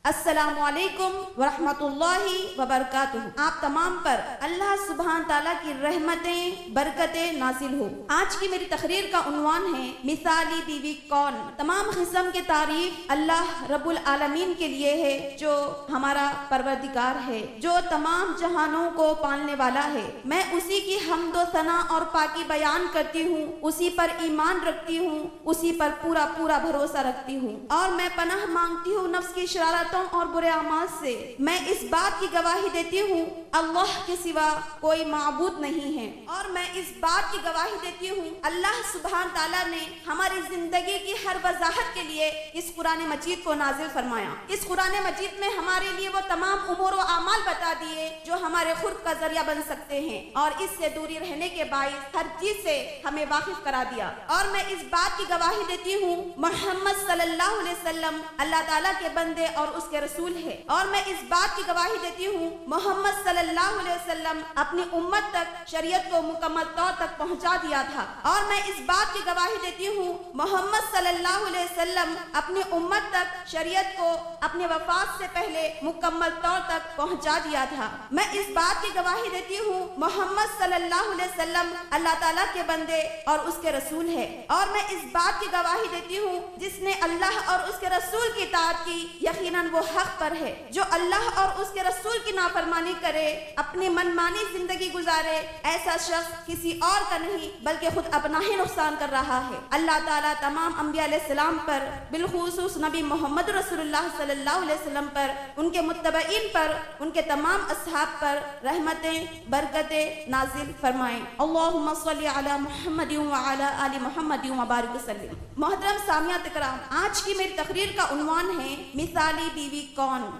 السلام علیکم ورحمۃ اللہ وبرکاتہ۔ آپ تمام پر اللہ سبحانہ تعالیٰ کی رحمتیں برکتیں نازل ہو۔ آج کی میری تقریر کا عنوان ہے مثالی بیوی کون؟ تمام قسم کی تعریف اللہ رب العالمین کے لیے ہے جو ہمارا پروردگار ہے، جو تمام جہانوں کو پالنے والا ہے۔ میں اسی کی حمد و ثنا اور پاکی بیان کرتی ہوں، اسی پر ایمان رکھتی ہوں، اسی پر پورا بھروسہ رکھتی ہوں، اور میں پناہ مانگتی ہوں نفس کی شرارتوں اور برے اعمال سے۔ میں اس بات کی گواہی دیتی ہوں اللہ کے سوا کوئی معبود نہیں ہے، اور میں اس بات کی گواہی دیتی ہوں اللہ سبحانہ تعالیٰ نے ہماری زندگی کی ہر وضاحت کے لیے اس قرآن مجید کو نازل فرمایا۔ اس قرآن مجید میں ہمارے لیے وہ تمام امور و اعمال بتا دیے جو ہمارے قرب کا ذریعہ بن سکتے ہیں، اور اس سے دوری رہنے کے باعث ہر چیز سے ہمیں واقف کرا دیا۔ اور میں اس بات کی گواہی دیتی ہوں محمد صلی اللہ علیہ وسلم اللہ تعالیٰ کے بندے اور اس کے رسول ہے، اور میں اس بات کی گواہی دیتی ہوں محمد صلی اللہ علیہ وسلم اپنی امت تک شریعت کو مکمل طور تک پہنچا دیا تھا، اور میں اس بات کی گواہی دیتی ہوں محمد صلی اللہ علیہ وسلم اپنی امت تک شریعت کو اپنے وفات سے پہلے مکمل طور تک پہنچا دیا تھا۔ میں اس بات کی گواہی دیتی ہوں محمد صلی اللہ علیہ وسلم اللہ تعالیٰ کے بندے اور اس کے رسول ہے، اور میں اس بات کی گواہی دیتی ہوں جس نے اللہ اور اس کے رسول کی اطاعت کی یقیناً وہ حق پر ہے۔ جو اللہ اور اس کے رسول کی نافرمانی کرے، اپنی منمانی زندگی گزارے، ایسا شخص کسی اور کا نہیں بلکہ خود اپنا ہی نقصان کر رہا ہے۔ اللہ تعالیٰ تمام انبیاء علیہ السلام پر، بالخصوص نبی محمد رسول اللہ صلی اللہ علیہ وسلم پر، ان کے متبعین پر، ان کے تمام اصحاب پر رحمتیں برکتیں نازل فرمائیں۔ اللہم صلی علی محمد وعلی آل محمد وبارک وسلم۔ محترم سامعین کرام، آج کی میری تقریر کا عنوان ہے مثالی بیوی کون؟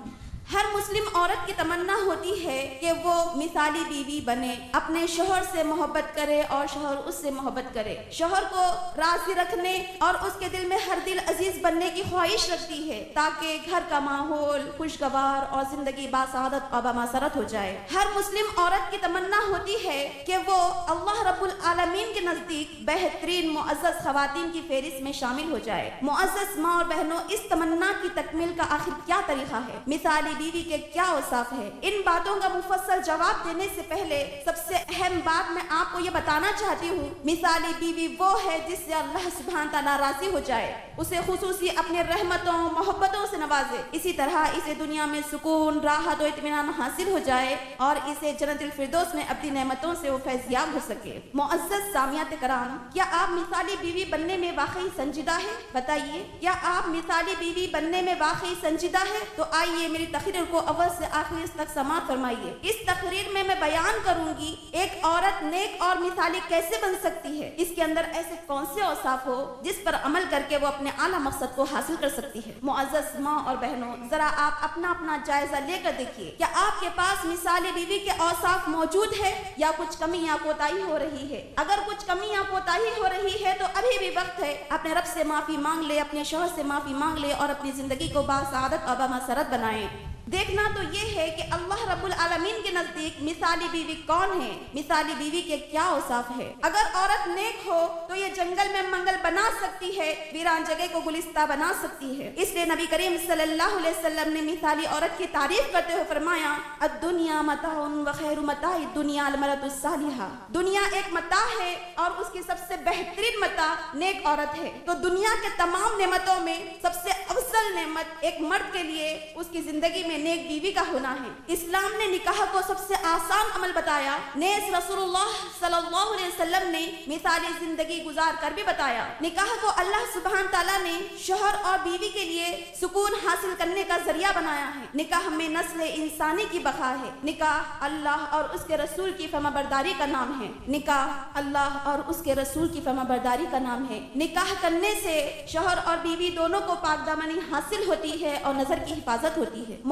ہر مسلم عورت کی تمنا ہوتی ہے کہ وہ مثالی بیوی بنے، اپنے شوہر سے محبت کرے اور شوہر اس سے محبت کرے، شوہر کو راضی رکھنے اور اس کے دل میں ہر دل عزیز بننے کی خواہش رکھتی ہے تاکہ گھر کا ماحول خوشگوار اور زندگی باسعادت اور بمسرت ہو جائے۔ ہر مسلم عورت کی تمنا ہوتی ہے کہ وہ اللہ رب العالمین کے نزدیک بہترین معزز خواتین کی فہرست میں شامل ہو جائے۔ معزز ماں اور بہنوں، اس تمنا کی تکمیل کا آخر کیا طریقہ ہے؟ مثالی بیوی کے کیا اوصاف ہے؟ ان باتوں کا مفصل جواب دینے سے پہلے سب سے اہم بات میں آپ کو یہ بتانا چاہتی ہوں، مثالی بیوی وہ ہے جس سے اللہ سبحانہ تعالیٰ راضی ہو جائے، اسے خصوصی اپنے رحمتوں محبتوں سے نوازے، اسی طرح اسے دنیا میں سکون راحت و اطمینان حاصل ہو جائے اور اسے جنت الفردوس میں اپنی نعمتوں سے وہ فیضیاب ہو سکے۔ معزز سامعین کرام، کیا آپ مثالی بیوی بننے میں واقعی سنجیدہ ہیں؟ بتائیے، کیا آپ مثالی بیوی بننے میں واقعی سنجیدہ ہیں؟ تو آئیے میری تقریر کو اول سے آخر تک سماعت فرمائیے۔ اس تقریر میں بیان کروں گی ایک عورت نیک اور مثالی کیسے بن سکتی ہے، اس کے اندر ایسے کون سے اوصاف ہو جس پر عمل کر کے وہ اپنے اعلیٰ مقصد کو حاصل کر سکتی ہے۔ معزز ماں اور بہنوں، ذرا آپ اپنا جائزہ لے کر دیکھیے، کیا آپ کے پاس مثالی بیوی کے اوصاف موجود ہے یا کچھ کمی یا کوتاہی ہو رہی ہے؟ اگر کچھ کمی یا کوتاہی ہو رہی ہے تو ابھی بھی وقت ہے، اپنے رب سے معافی مانگ لے، اپنے شوہر سے معافی مانگ لے اور اپنی زندگی کو باسعادت اور بمسرت بنائیں۔ دیکھنا تو یہ ہے کہ اللہ رب العالمین کے نزدیک مثالی بیوی کون ہے، مثالی بیوی کے کیا اوصاف ہے۔ اگر عورت نیک ہو تو یہ جنگل میں منگل بنا سکتی ہے، ویران جگہ کو گلستہ بنا سکتی ہے۔ اس لیے نبی کریم صلی اللہ علیہ وسلم نے مثالی عورت کی تعریف کرتے ہوئے فرمایا، الدنیا متاع وخیر متاع الدنیا المرأة الصالحہ۔ دنیا ایک متاع ہے اور اس کی سب سے بہترین متاع نیک عورت ہے۔ تو دنیا کے تمام نعمتوں میں سب سے افضل نعمت ایک مرد کے لیے اس کی زندگی میں نیک بیوی کا ہونا ہے۔ اسلام نے نکاح کو سب سے آسان عمل بتایا، نیز رسول اللہ صلی اللہ علیہ وسلم نے مثالی زندگی گزار کر بھی بتایا۔ نکاح کو اللہ سبحانہ تعالیٰ نے شوہر اور بیوی کے لیے سکون حاصل کرنے کا ذریعہ بنایا ہے۔ نکاح میں نسل انسانی کی بقا ہے۔ نکاح اللہ اور اس کے رسول کی فرما برداری کا نام ہے۔ نکاح اللہ اور اس کے رسول کی فرما برداری کا نام ہے۔ نکاح کرنے سے شوہر اور بیوی دونوں کو پاک دامنی حاصل ہوتی ہے اور نظر کی حفاظت ہوتی ہے۔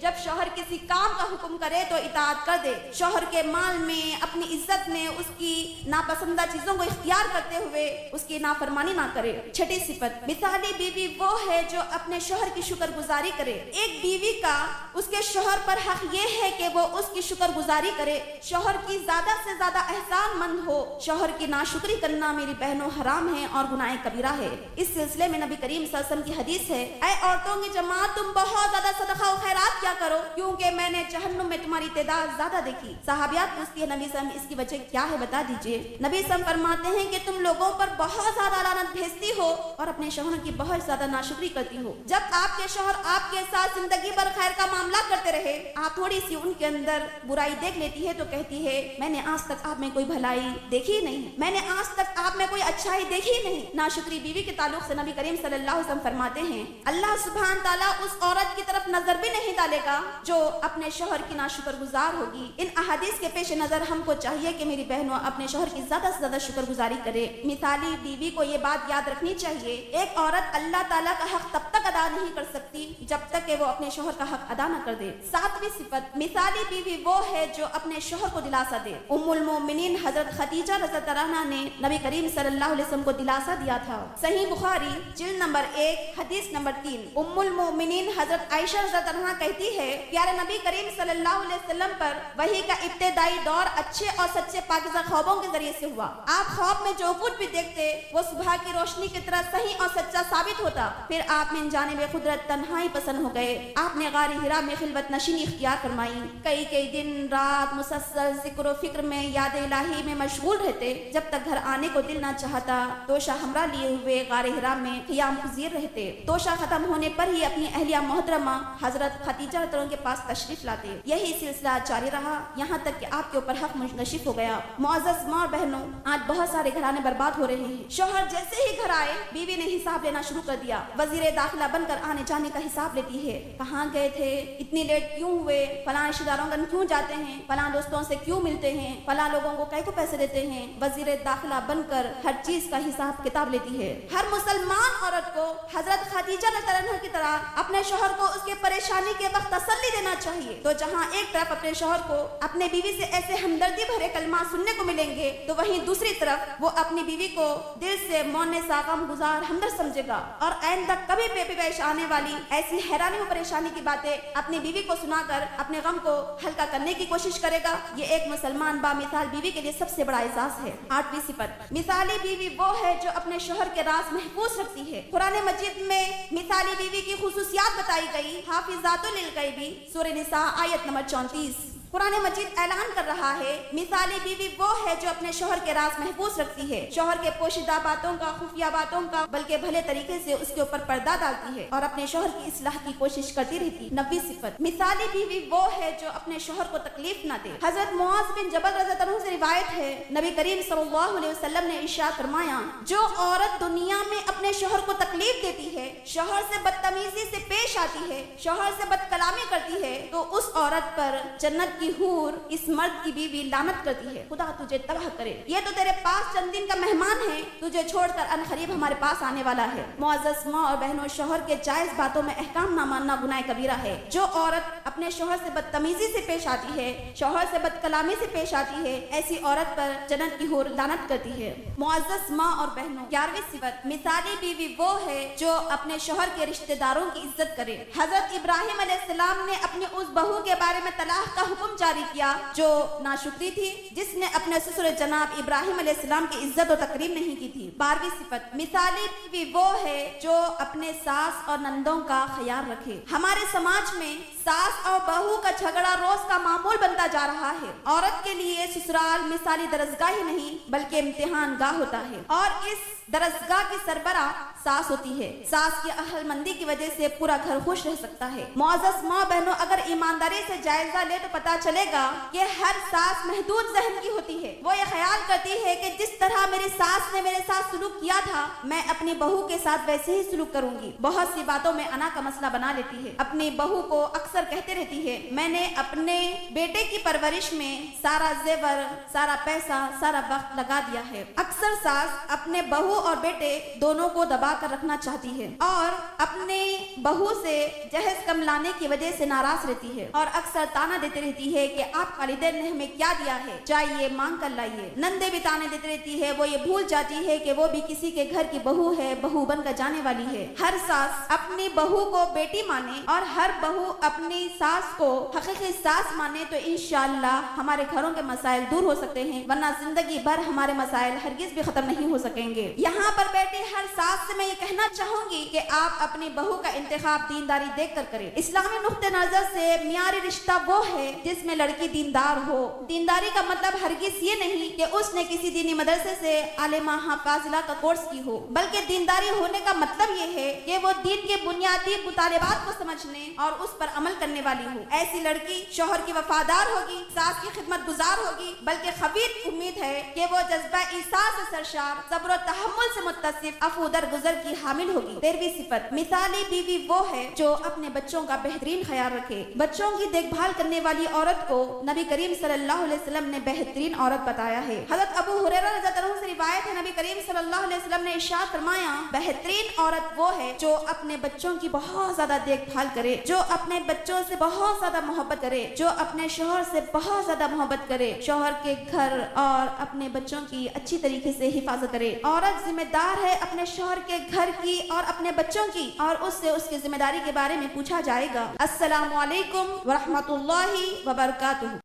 جب شوہر کسی کام کا حکم کرے تو اطاعت کر دے. شوہر کے مال میں، اپنی عزت میں اس کی ناپسندہ چیزوں کو اختیار کرتے ہوئے اس کی نافرمانی نہ کرے. چھٹی صفت، مثالی بیوی وہ ہے جو اپنے شوہر کی شکر گزاری کرے. ایک بیوی کا اس کے شوہر پر حق یہ ہے کہ وہ اس کی شکر گزاری کرے، شوہر کی زیادہ سے زیادہ احسان مند ہو. شوہر کی ناشکری کرنا میری بہنوں حرام ہے اور گناہ کبیرہ ہے. اس سلسلے میں نبی کریم صلی اللہ علیہ وسلم کی حدیث ہے، اے عورتوں کی جماعت، تم بہت زیادہ صدقہ و خیرات کیا کرو کیونکہ میں نے جہنم میں تمہاری تعداد زیادہ دیکھی. صحابیات پوچھتی ہے نبی صلی اللہ علیہ وسلم اس کی وجہ کیا ہے بتا دیجئے. نبی صلی اللہ علیہ وسلم فرماتے ہیں کہ تم لوگوں پر بہت زیادہ لعنت بھیجتی ہو اور اپنے شوہر کی بہت زیادہ ناشکری کرتی ہو. جب آپ کے شوہر آپ کے ساتھ زندگی بھر خیر کا معاملہ کرتے رہے، آپ تھوڑی سی ان کے اندر برائی دیکھ لیتی ہے تو کہتی ہے میں نے آج تک آپ میں کوئی بھلائی دیکھی نہیں، میں نے آج تک آپ میں کوئی اچھائی دیکھی نہیں. ناشکری بیوی کے تعلق سے نبی کریم صلی اللہ علیہ وسلم فرماتے ہیں اللہ سبحانہ تعالیٰ اس عورت کی طرف نظر بھی نہیں ڈالے گا جو اپنے شوہر کی ناشکر گزار ہوگی. ان احادیث کے پیش نظر ہم کو چاہیے کہ میری بہنوں اپنے شوہر کی زیادہ سے زیادہ شکر گزاری کرے. مثالی بیوی کو یہ بات یاد رکھنی چاہیے، ایک عورت اللہ تعالیٰ کا حق تب تک ادا نہیں کر سکتی جب تک کہ وہ اپنے شوہر کا حق ادا نہ کر دے. ساتویں صفت، مثالی بیوی وہ ہے جو اپنے شوہر کو دلاسا دے. ام المومنین حضرت خدیجہ رضی اللہ عنہا نے نبی کریم صلی اللہ علیہ وسلم کو دلاسا دیا تھا. صحیح بخاری جلد نمبر 1 حدیث نمبر 3. ام المومنین حضرت عائشہ رضی اللہ عنہا کہتی ہے پیارے نبی کریم صلی اللہ علیہ وسلم پر وحی کا ابتدائی دور اچھے اور سچے پاکیزہ خوابوں کے ذریعے سے ہوا. آپ خواب میں جو کچھ بھی دیکھتے وہ صبح کی روشنی کی طرح صحیح اور سچا ثابت ہوتا. پھر آپ من جانب قدرت تنہائی پسند ہو گئے. آپ نے غار حرا میں خلوت نشینی اختیار فرمائی. کئی دن رات مسلسل ذکر و فکر میں، یاد الہی میں مشغول رہتے. جب تک گھر آنے کو دل نہ چاہتا توشہ ہمراہ لیے ہوئے غار حرا میں قیام پذیر رہتے. توشہ ختم ہونے پر ہی اپنی اہلیہ محترمہ حضرت خدیجہ رضی اللہ عنہا کے پاس تشریف لاتے. یہی سلسلہ جاری رہا یہاں تک کہ آپ کے اوپر حق منکشف ہو گیا. معزز ماں اور بہنوں، آج بہت سارے گھرانے برباد ہو رہے ہیں. شوہر جیسے ہی گھر آئے بیوی نے حساب لینا شروع کر دیا. وزیر داخلہ بن کر آنے جانے کا حساب لیتی ہے. کہاں گئے تھے، اتنی لیٹ کیوں ہوئے، فلاں رشتہ داروں کا کیوں جاتے ہیں، فلاں دوستوں سے کیوں ملتے ہیں، فلاں لوگوں کو کئی کو پیسے دیتے ہیں. وزیر داخلہ بن کر ہر چیز کا حساب کتاب لیتی ہے. ہر مسلمان عورت کو حضرت خدیجہ رضی اللہ عنہا کی طرح اپنے شوہر کو اس کے پریشانی کے وقت تسلی دینا چاہیے. تو جہاں ایک طرف اپنے شوہر کو اپنے بیوی سے ایسے ہمدردی بھرے کلمات سننے کو ملیں گے تو وہیں دوسری طرف وہ اپنی بیوی کو دل سے مونس غم گزار ہمدرد سمجھے گا اور آئندہ کبھی پیش آنے والی ایسی حیرانی و پریشانی کی باتیں اپنی بیوی کو سنا کر اپنے غم کو ہلکا کرنے کی کوشش کرے گا. یہ ایک مسلمان با مثال بیوی کے لیے سب سے بڑا اعزاز ہے. 8ویں صفت، مثالی بیوی وہ ہے جو اپنے شوہر کے راز محفوظ رکھتی ہے. قرآن مجید میں مثالی بیوی کی خصوصیات بتائی گئی. حافظات للغیب سورہ نساء آیت نمبر 34. قرآن مجید اعلان کر رہا ہے مثالی بیوی وہ ہے جو اپنے شوہر کے راز محفوظ رکھتی ہے. شوہر کے پوشیدہ باتوں کا، خفیہ باتوں کا بلکہ بھلے طریقے سے اس کے اوپر پردہ ڈالتی ہے اور اپنے شوہر کی اصلاح کی کوشش کرتی رہتی. 9ویں صفت، مثالی بیوی وہ ہے جو اپنے شوہر کو تکلیف نہ دے. حضرت معاذ بن جبل رضی اللہ عنہ سے روایت ہے نبی کریم صلی اللہ علیہ وسلم نے ارشاد فرمایا جو عورت دنیا میں اپنے شوہر کو تکلیف دیتی ہے، شوہر سے بدتمیزی سے پیش آتی ہے، شوہر سے بد کلامی کرتی ہے تو اس عورت پر جنت کی حور اس مرد کی بیوی لعنت کرتی ہے، خدا تجھے تباہ کرے، یہ تو تیرے پاس چند دن کا مہمان ہے، تجھے چھوڑ کر انقریب ہمارے پاس آنے والا ہے. معزز ماں اور بہنوں، شوہر کے جائز باتوں میں احکام نہ ماننا گناہ کبیرہ ہے. جو عورت اپنے شوہر سے بدتمیزی سے پیش آتی ہے، شوہر سے بد کلامی سے پیش آتی ہے، ایسی عورت پر جنت کی حور لعنت کرتی ہے. معزز ماں اور بہنوں، 11ویں صفت، مثالی بیوی وہ ہے جو اپنے شوہر کے رشتہ داروں کی عزت کرے. حضرت ابراہیم علیہ السلام نے اپنی اس بہو کے بارے میں طلاق کا حکم جاری کیا جو ناشکری تھی، جس نے اپنے سسر جناب ابراہیم علیہ السلام کی عزت و تکریم نہیں کی تھی. 12ویں صفت، مثالی بیوی وہ ہے جو اپنے ساس اور نندوں کا خیال رکھے. ہمارے سماج میں ساس اور بہو کا جھگڑا روز کا معمول بنتا جا رہا ہے. عورت کے لیے سسرال مثالی درسگاہ ہی نہیں بلکہ امتحان گاہ ہوتا ہے اور اس درسگاہ کی سربراہ ساس ہوتی ہے. ساس کی عقل مندی کی وجہ سے پورا گھر خوش رہ سکتا ہے. معزز ماں بہنوں، اگر ایمانداری سے جائزہ لے تو پتہ پتا چلے گا کہ ہر ساس محدود ذہن کی ہوتی ہے. وہ یہ خیال کرتی ہے کہ جس طرح میری ساس نے میرے ساتھ سلوک کیا تھا میں اپنی بہو کے ساتھ ویسے ہی سلوک کروں گی. بہت سی باتوں میں انا کا مسئلہ بنا لیتی ہے. اپنی بہو کو اکثر کہتے رہتی ہے میں نے اپنے بیٹے کی پرورش میں سارا زیور، سارا پیسہ، سارا وقت لگا دیا ہے. اکثر ساس اپنے بہو اور بیٹے دونوں کو دبا کر رکھنا چاہتی ہے اور اپنے بہو سے جہیز کم لانے کی وجہ سے ناراض رہتی ہے اور اکثر تانا دیتی رہتی ہے کہ آپ والدین نے ہمیں کیا دیا ہے، چاہیے مانگ کر لائیے. نندے بھی تانے دیتی رہتی ہے. وہ یہ بھول جاتی ہے کہ وہ بھی کسی کے گھر کی بہو ہے، بہو بن کر جانے والی ہے. ہر ساس اپنی بہو کو بیٹی مانے اور ہر بہو اپنی ساس کو حقیقی ساس مانے تو انشاءاللہ ہمارے گھروں کے مسائل دور ہو سکتے ہیں، ورنہ زندگی بھر ہمارے مسائل ہرگز بھی ختم نہیں ہو سکیں گے. یہاں پر بیٹے ہر ساس سے میں یہ کہنا چاہوں گی کہ آپ اپنی بہو کا انتخاب دینداری دیکھ کر کریں. اسلامی نقطہ نظر سے معیاری رشتہ وہ ہے جس میں لڑکی دیندار ہو. دینداری کا مطلب ہرگز یہ نہیں کہ اس نے کسی دینی مدرسے سے عالمہ فاضلہ کا کورس کی ہو، بلکہ دینداری ہونے کا مطلب یہ ہے کہ وہ دین کے بنیادی مطالبات کو سمجھنے اور اس پر عمل کرنے والی ہو. ایسی لڑکی شوہر کی وفادار ہوگی، ساس کی خدمت گزار ہوگی، بلکہ خبیث امید ہے کہ وہ جذبہ ایثار سے سرشار، صبر و تحمل سے متصف، عفو درگزر کی حامل ہوگی. 13ویں صفت، مثالی بیوی وہ ہے جو اپنے بچوں کا بہترین خیال رکھے. بچوں کی دیکھ بھال کرنے والی عورت کو نبی کریم صلی اللہ علیہ وسلم نے بہترین عورت بتایا ہے. حضرت ابو ہریرہ رضی اللہ عنہ سے روایت ہے، نبی کریم صلی اللہ علیہ وسلم نے ارشاد فرمایا بہترین عورت وہ ہے جو اپنے بچوں کی بہت زیادہ دیکھ بھال کرے، جو اپنے بچوں سے بہت زیادہ محبت کرے، جو اپنے شوہر سے بہت زیادہ محبت کرے، شوہر کے گھر اور اپنے بچوں کی اچھی طریقے سے حفاظت کرے. عورت ذمہ دار ہے اپنے شوہر کے گھر کی اور اپنے بچوں کی، اور اس سے اس کی ذمہ داری کے بارے میں پوچھا جائے گا. السلام علیکم ورحمۃ اللہ وبرکاتہ.